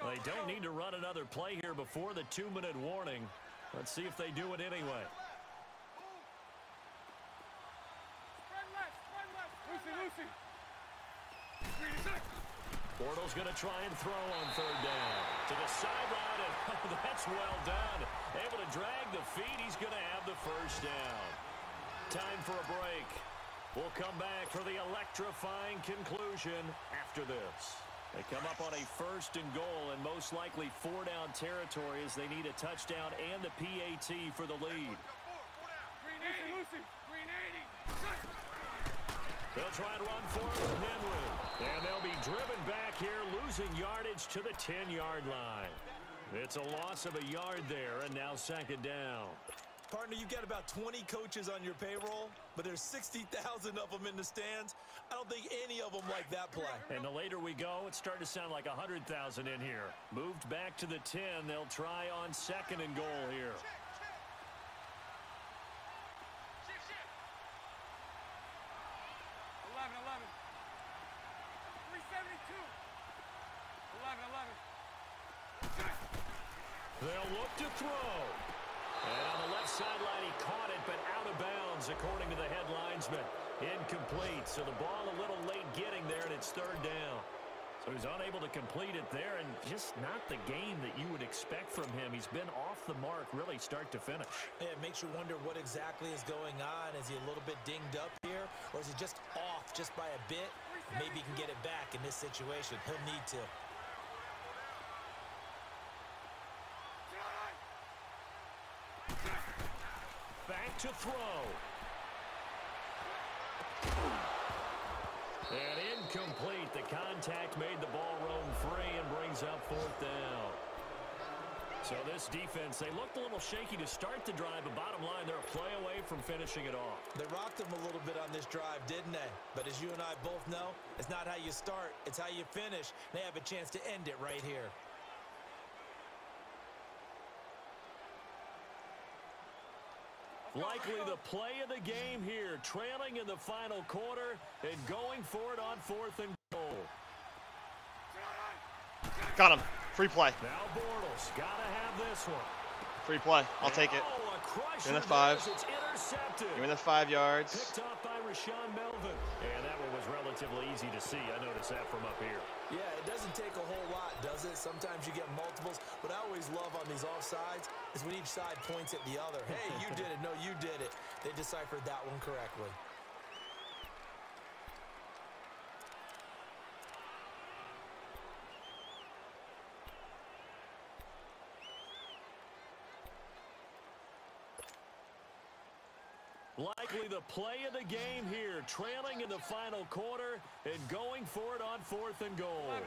They don't need to run another play here before the 2-minute warning. Let's see if they do it anyway. Bortles going to try and throw on 3rd down. To the sideline, and that's well done. Able to drag the feet. He's going to have the first down. Time for a break. We'll come back for the electrifying conclusion after this. They come up on a 1st and goal, and most likely 4-down territory as they need a touchdown and the PAT for the lead. They'll try and run for it with Henry. And they'll be driven back here, losing yardage to the 10-yard line. It's a loss of a yard there, and now 2nd down. Partner, you've got about 20 coaches on your payroll, but there's 60,000 of them in the stands. I don't think any of them like that play. And the later we go, it's starting to sound like 100,000 in here. Moved back to the 10. They'll try on 2nd and goal here. They'll look to throw. And on the left sideline, he caught it, but out of bounds, according to the head linesman. Incomplete, so the ball a little late getting there, and it's 3rd down. So he's unable to complete it there, and just not the game that you would expect from him. He's been off the mark, really, start to finish. Yeah, it makes you wonder what exactly is going on. Is he a little bit dinged up here, or is he just off just by a bit? Maybe he can get it back in this situation. He'll need to. Back to throw. And incomplete. The contact made the ball roam free and brings up 4th down. So this defense, they looked a little shaky to start the drive, but bottom line, they're a play away from finishing it off. They rocked him a little bit on this drive, didn't they? But as you and I both know, it's not how you start, it's how you finish. They have a chance to end it right here. Likely the play of the game here, trailing in the final quarter and going for it on 4th and goal. Got him. Free play. Now Bortles got to have this one. Free play. I'll take it. Oh, a crusher. In the 5. It's intercepted. Give me the 5 yards. Picked off by Rashawn Melvin. And that one was relatively easy to see. I noticed that from up here. Yeah, it doesn't take a whole lot, does it? Sometimes you get multiples. What I always love on these offsides is when each side points at the other. Hey, you did it. No, you did it. They deciphered that one correctly. Likely the play of the game here, trailing in the final quarter and going for it on 4th and goal. 11.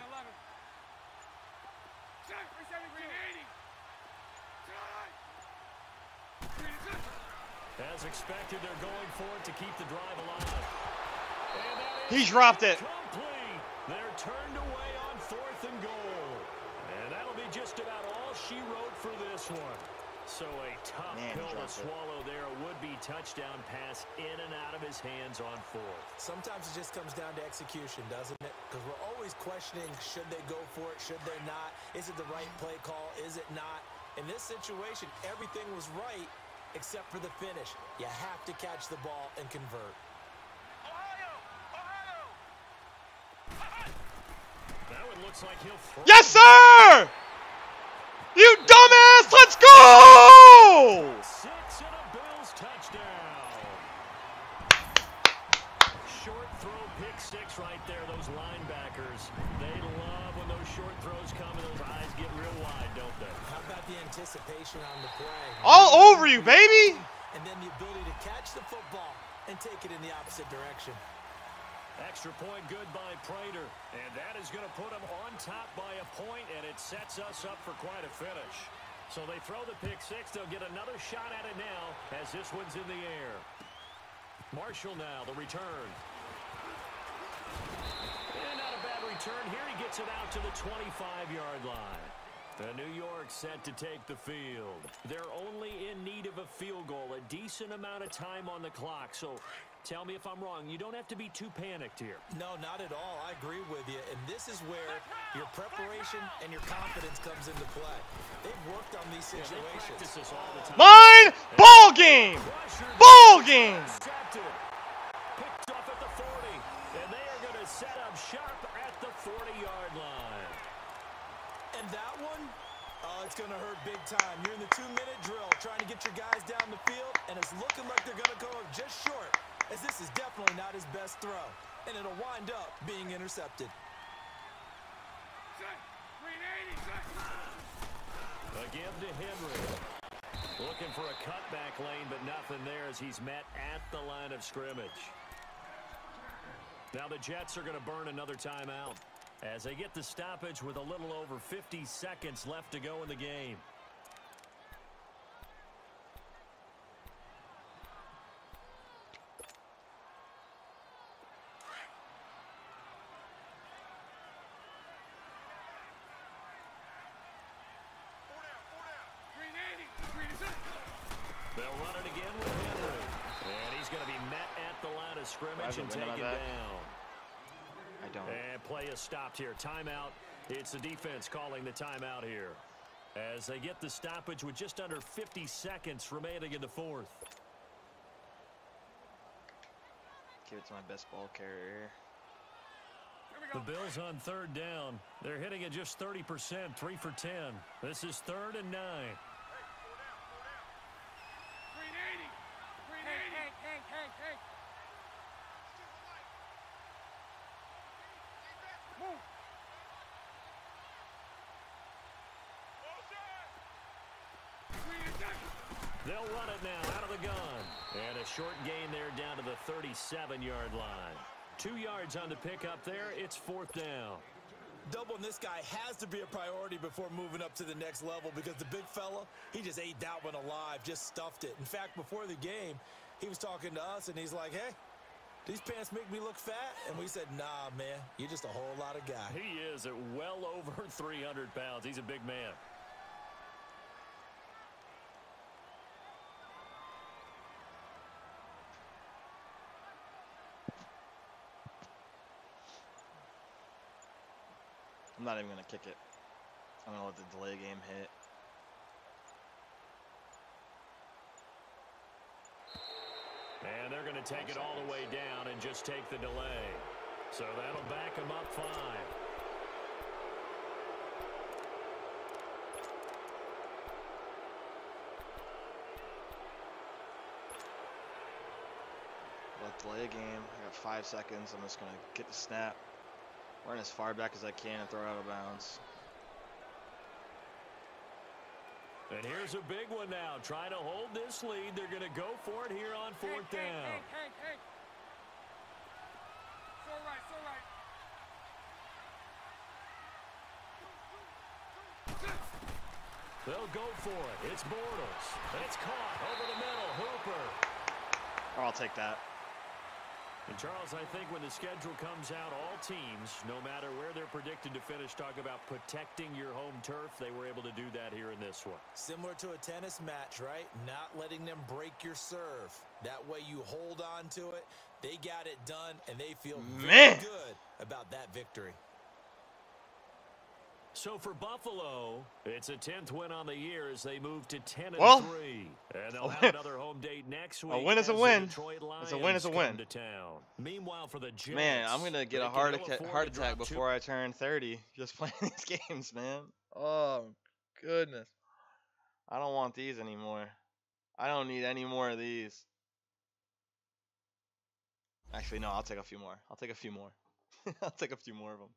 As expected, they're going for it to keep the drive alive. He dropped it. Complete. They're turned away on 4th and goal. And that'll be just about all she wrote for this one. So a tough pill to swallow there. A would-be touchdown pass in and out of his hands on fourth. Sometimes it just comes down to execution, doesn't it? Because we're always questioning, should they go for it, should they not? Is it the right play call, is it not? In this situation, everything was right except for the finish. You have to catch the ball and convert. Now it looks like he'll throw. Yes, sir! You dumbass! Let's go! 6 and a Bills touchdown. Short throw pick six right there. Those linebackers, they love when those short throws come and those eyes get real wide, don't they? How about the anticipation on the play? All over you, baby! And then the ability to catch the football and take it in the opposite direction. Extra point good by Prater. And that is going to put him on top by a point, and it sets us up for quite a finish. So they throw the pick six. They'll get another shot at it now as this one's in the air. Marshall now, the return. And not a bad return here. He gets it out to the 25-yard line. The New York set to take the field. They're only in need of a field goal, a decent amount of time on the clock. So tell me if I'm wrong. You don't have to be too panicked here. No, not at all. I agree with you. And this is where your preparation and your confidence comes into play. They've worked on these situations. They practice this all the time. Mine! Ball game! Ball game! Picked off at the 40. And they are going to set up shop at the 40-yard line. And that one, it's going to hurt big time. You're in the 2-minute drill trying to get your guys down the field, and it's looking like they're going to go just short, as this is definitely not his best throw, and it'll wind up being intercepted. A give to Henry. Looking for a cutback lane, but nothing there as he's met at the line of scrimmage. Now the Jets are going to burn another timeout as they get the stoppage with a little over 50 seconds left to go in the game. They'll run it again with Henry. And he's going to be met at the line of scrimmage and taken down. I don't. And play is stopped here. Timeout. It's the defense calling the timeout here as they get the stoppage with just under 50 seconds remaining in the fourth. Give it to my best ball carrier. The Bills on third down. They're hitting at just 30%, 3 for 10. This is 3rd and 9. They'll run it now out of the gun. And a short gain there down to the 37-yard line. 2 yards on the pickup there. It's 4th down. Doubling this guy has to be a priority before moving up to the next level because the big fella, he just ate that one alive, just stuffed it. In fact, before the game, he was talking to us, and he's like, hey, these pants make me look fat? And we said, nah, man, you're just a whole lot of guy. He is at well over 300 pounds. He's a big man. I'm not even going to kick it. I'm going to let the delay game hit. And they're going to take it all the way down and just take the delay. So that'll back them up 5. Let's delay a game. I got 5 seconds. I'm just going to get the snap. Run as far back as I can and throw it out of bounds. And here's a big one now. Trying to hold this lead. They're going to go for it here on 4th down. Hey. So right. They'll go for it. It's Bortles. It's caught over the middle. Hooper. Or I'll take that. And Charles, I think when the schedule comes out, all teams, no matter where they're predicted to finish, talk about protecting your home turf. They were able to do that here in this one. Similar to a tennis match, right? Not letting them break your serve. That way you hold on to it. They got it done, and they feel very good about that victory. So for Buffalo, it's a 10th win on the year as they move to 10-3. And they'll have another home date next week. A win is a win. It's a win is a win. Meanwhole, for the Jets, man, I'm going to get a heart attack before I turn 30 just playing these games, man. Oh, goodness. I don't want these anymore. I don't need any more of these. Actually, no, I'll take a few more. I'll take a few more. I'll take a few more of them.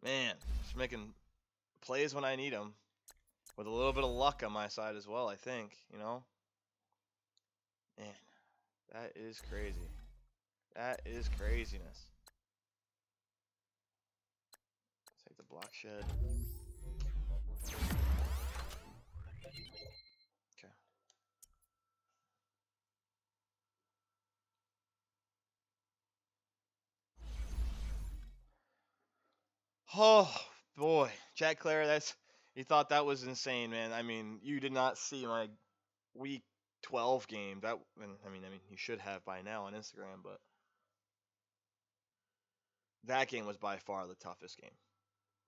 Man, just making plays when I need them. With a little bit of luck on my side as well, I think, you know? Man, that is crazy. That is craziness. Let's take the block shed. Okay. Oh, boy. Jack Clara, you thought that was insane, man. I mean, you did not see my week 12 game. I mean, you should have by now on Instagram, but that game was by far the toughest game.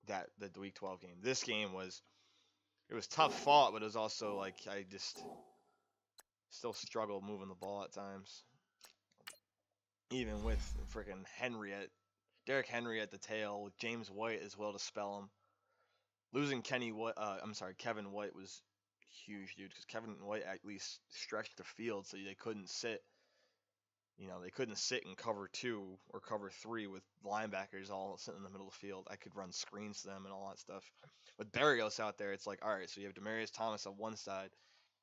The week 12 game. This game was tough fought, but it was also like I just still struggled moving the ball at times. Even with freaking Derrick Henry at the tail, with James White as well to spell him. Losing Kevin White was huge, dude, because Kevin White at least stretched the field so they couldn't sit. You know, they couldn't sit in cover 2 or cover 3 with linebackers all sitting in the middle of the field. I could run screens to them and all that stuff. With Berrios out there, it's like, all right, so you have Demaryius Thomas on one side,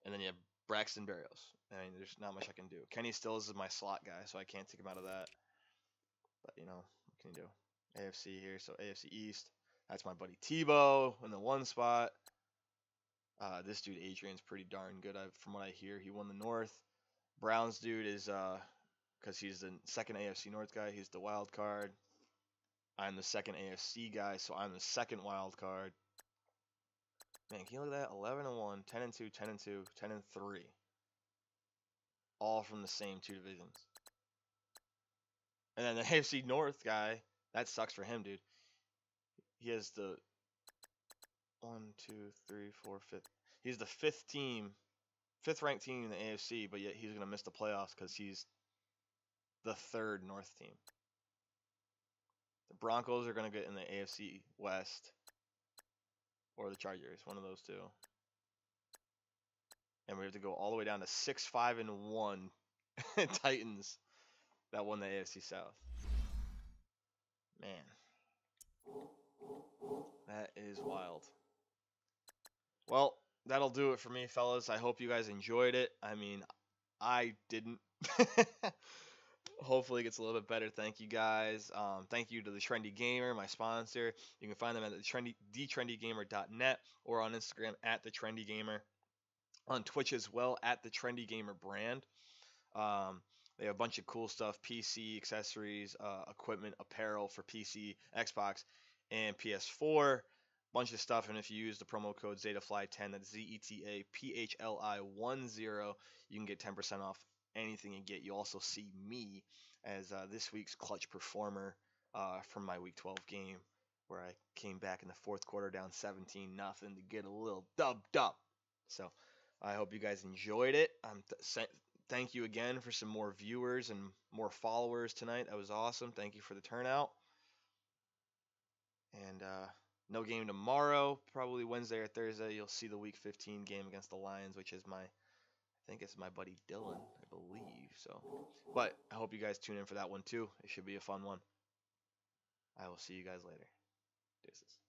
and then you have Braxton Berrios. I mean, there's not much I can do. Kenny Stills is my slot guy, so I can't take him out of that. But, you know, what can you do? AFC here, so AFC East. That's my buddy Tebow in the one spot. This dude Adrian's pretty darn good. From what I hear, he won the North. Browns dude is because he's the second AFC North guy. He's the wild card. I'm the second AFC guy, so I'm the second wild card. Man, can you look at that? 11-1, 10-2, 10-2, 10-3. All from the same 2 divisions. And then the AFC North guy, that sucks for him, dude. He has the 1, 2, 3, 4, 5th. He's the 5th ranked team in the AFC, but yet he's gonna miss the playoffs because he's the 3rd North team. The Broncos are gonna get in the AFC West, or the Chargers, one of those two. And we have to go all the way down to 6-5-1 Titans that won the AFC South. Man, that is wild. Well, that'll do it for me, fellas. I hope you guys enjoyed it. I mean, I didn't. Hopefully it gets a little bit better. Thank you guys. Thank you to the Trendy Gamer, my sponsor. You can find them at thetrendygamer.net or on Instagram at thetrendygamer. On Twitch as well at the Trendy Gamer brand. They have a bunch of cool stuff: PC accessories, equipment, apparel for PC, Xbox, and PS4. Bunch of stuff, and if you use the promo code ZetaFly10, that's ZETAPHLI10, you can get 10% off anything you get. You also see me as this week's clutch performer from my Week 12 game, where I came back in the fourth quarter down 17-0 to get a little dub. So I hope you guys enjoyed it. Thank you again for some more viewers and more followers tonight. That was awesome. Thank you for the turnout. And no game tomorrow. Probably Wednesday or Thursday you'll see the Week 15 game against the Lions, which is I think it's my buddy Dylan, I believe. So, but I hope you guys tune in for that one too. It should be a fun one. I will see you guys later. Deuces.